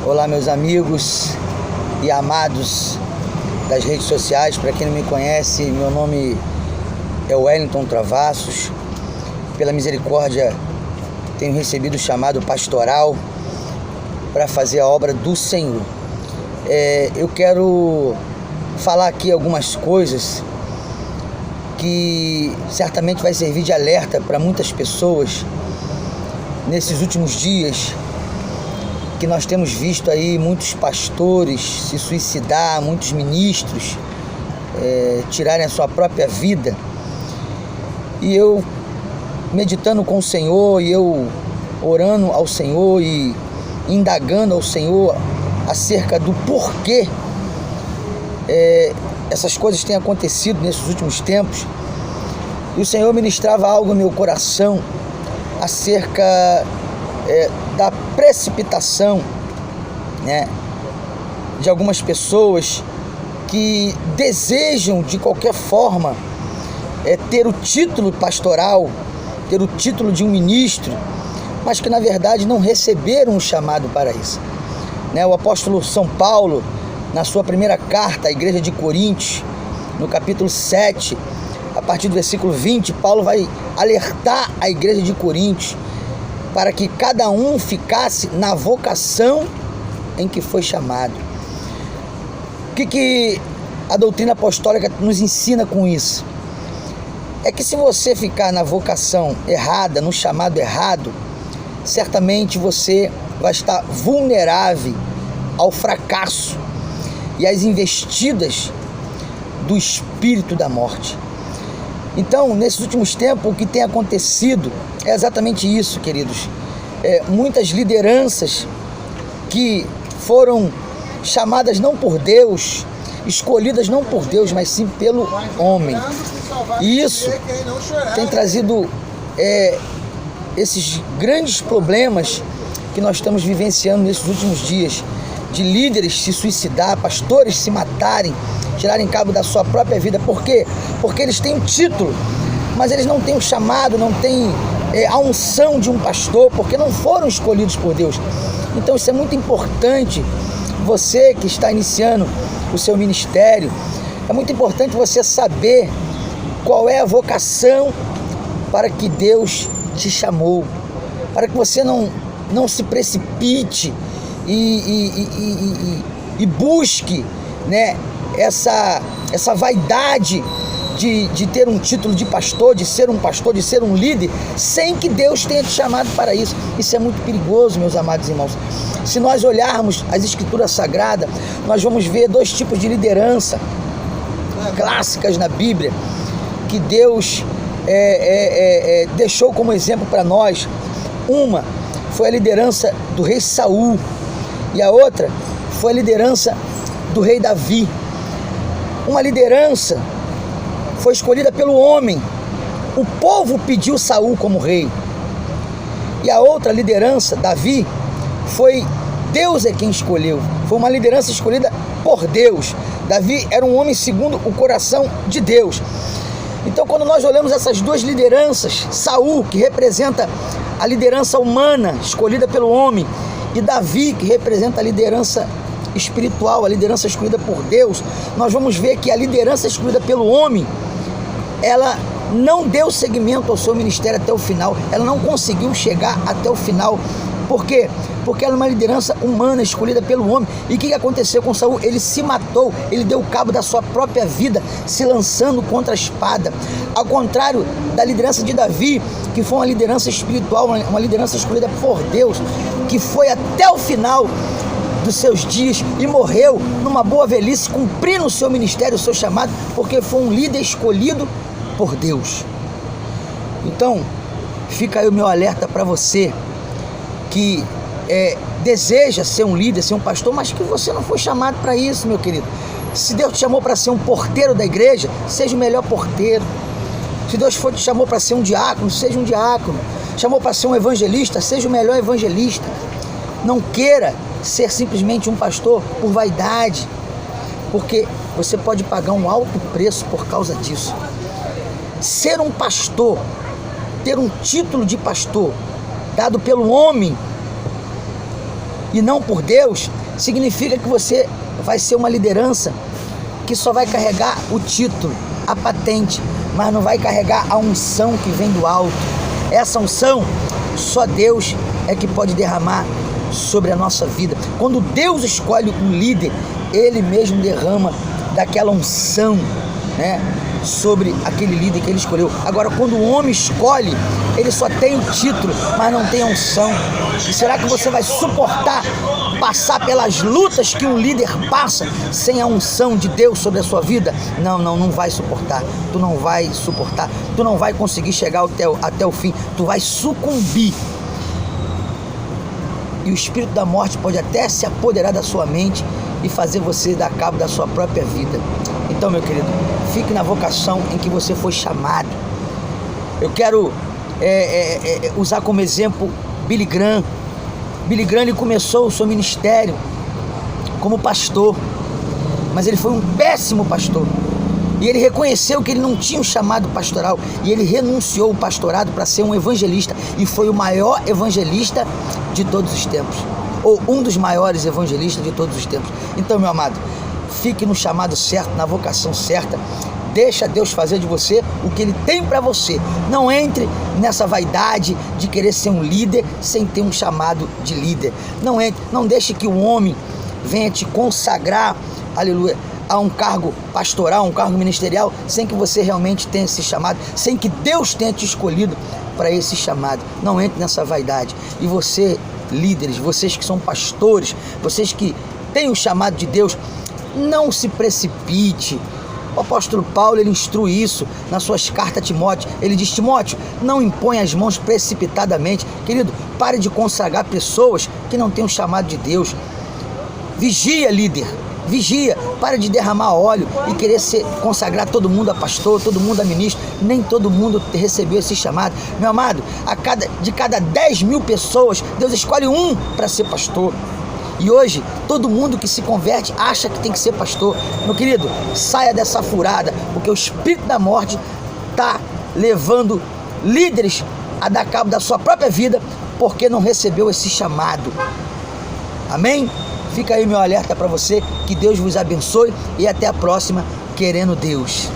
Olá, meus amigos e amados das redes sociais. Para quem não me conhece, meu nome é Wellington Travassos. Pela misericórdia, tenho recebido o chamado pastoral para fazer a obra do Senhor. Eu quero falar aqui algumas coisas que certamente vai servir de alerta para muitas pessoas nesses últimos dias, que nós temos visto aí muitos pastores se suicidar, muitos ministros tirarem a sua própria vida. E eu, meditando com o Senhor, e eu orando ao Senhor e indagando ao Senhor acerca do porquê essas coisas têm acontecido nesses últimos tempos, e o Senhor ministrava algo no meu coração acerca da precipitação, de algumas pessoas que desejam de qualquer forma ter o título pastoral, ter o título de um ministro, mas que na verdade não receberam o chamado para isso. O apóstolo São Paulo, na sua primeira carta à igreja de Coríntios, no capítulo 7, a partir do versículo 20, Paulo vai alertar a igreja de Coríntios para que cada um ficasse na vocação em que foi chamado. O que a doutrina apostólica nos ensina com isso? É que se você ficar na vocação errada, no chamado errado, certamente você vai estar vulnerável ao fracasso e às investidas do espírito da morte. Então, nesses últimos tempos, o que tem acontecido é exatamente isso, queridos. Muitas lideranças que foram chamadas não por Deus, escolhidas não por Deus, mas sim pelo homem. E isso tem trazido esses grandes problemas que nós estamos vivenciando nesses últimos dias, de líderes se suicidar, pastores se matarem, tirarem cabo da sua própria vida. Por quê? Porque eles têm um título, mas eles não têm o chamado, não têm a unção de um pastor, porque não foram escolhidos por Deus. Então isso é muito importante. Você que está iniciando o seu ministério, é muito importante você saber qual é a vocação para que Deus te chamou, para que você não se precipite e busque essa vaidade de ter um título de pastor, de ser um líder, sem que Deus tenha te chamado para isso. Isso é muito perigoso, meus amados irmãos. Se nós olharmos as Escrituras Sagradas, nós vamos ver dois tipos de liderança clássicas na Bíblia, que Deus deixou como exemplo para nós. Uma foi a liderança do rei Saul, e a outra foi a liderança do rei Davi. Uma liderança foi escolhida pelo homem, o povo pediu Saul como rei. E a outra liderança, Davi, foi Deus quem escolheu, foi uma liderança escolhida por Deus. Davi era um homem segundo o coração de Deus. Então, quando nós olhamos essas duas lideranças, Saul, que representa a liderança humana escolhida pelo homem, e Davi, que representa a liderança espiritual, a liderança escolhida por Deus, nós vamos ver que a liderança escolhida pelo homem, ela não deu seguimento ao seu ministério até o final, ela não conseguiu chegar até o final. Por quê? Porque ela é uma liderança humana escolhida pelo homem. E o que aconteceu com Saul? Ele se matou, ele deu cabo da sua própria vida, se lançando contra a espada. Ao contrário da liderança de Davi, que foi uma liderança espiritual, uma liderança escolhida por Deus, que foi até o final dos seus dias e morreu numa boa velhice, cumprindo o seu ministério, o seu chamado, porque foi um líder escolhido por Deus. Então, fica aí o meu alerta para você que deseja ser um líder, ser um pastor, mas que você não foi chamado para isso, meu querido. Se Deus te chamou para ser um porteiro da igreja, seja o melhor porteiro. Se Deus te chamou para ser um diácono, seja um diácono. Chamou para ser um evangelista, seja o melhor evangelista. Não queira ser simplesmente um pastor por vaidade, porque você pode pagar um alto preço por causa disso. Ser um pastor, ter um título de pastor dado pelo homem, e não por Deus, significa que você vai ser uma liderança que só vai carregar o título, a patente, mas não vai carregar a unção que vem do alto. Essa unção, só Deus é que pode derramar sobre a nossa vida. Quando Deus escolhe um líder, Ele mesmo derrama daquela unção, né, sobre aquele líder que Ele escolheu. Agora, quando o homem escolhe, ele só tem o título, mas não tem a unção. E será que você vai suportar passar pelas lutas que um líder passa sem a unção de Deus sobre a sua vida? Não vai suportar. Tu não vai suportar. Tu não vai conseguir chegar até o fim. Tu vai sucumbir. E o espírito da morte pode até se apoderar da sua mente e fazer você dar cabo da sua própria vida. Então, meu querido, fique na vocação em que você foi chamado. Eu quero usar como exemplo Billy Graham. Billy Graham, ele começou o seu ministério como pastor, mas ele foi um péssimo pastor. E ele reconheceu que ele não tinha um chamado pastoral, e ele renunciou ao pastorado para ser um evangelista, e foi o maior evangelista de todos os tempos, ou um dos maiores evangelistas de todos os tempos. Então, meu amado, fique no chamado certo, na vocação certa. Deixa Deus fazer de você o que Ele tem para você. Não entre nessa vaidade de querer ser um líder sem ter um chamado de líder. Não deixe que o homem venha te consagrar, aleluia, a um cargo pastoral, um cargo ministerial, sem que você realmente tenha esse chamado, sem que Deus tenha te escolhido para esse chamado. Não entre nessa vaidade. E você, líderes, vocês que são pastores, vocês que têm o chamado de Deus, não se precipite. O apóstolo Paulo, ele instrui isso nas suas cartas a Timóteo. Ele diz: Timóteo, não impõe as mãos precipitadamente. Querido, pare de consagrar pessoas que não têm o chamado de Deus. Vigia, líder. Vigia, para de derramar óleo e querer consagrar todo mundo a pastor, todo mundo a ministro. Nem todo mundo recebeu esse chamado. Meu amado, de cada 10 mil pessoas, Deus escolhe um para ser pastor. E hoje, todo mundo que se converte acha que tem que ser pastor. Meu querido, saia dessa furada, porque o espírito da morte está levando líderes a dar cabo da sua própria vida, porque não recebeu esse chamado. Amém? Fica aí meu alerta para você, que Deus vos abençoe e até a próxima, querendo Deus.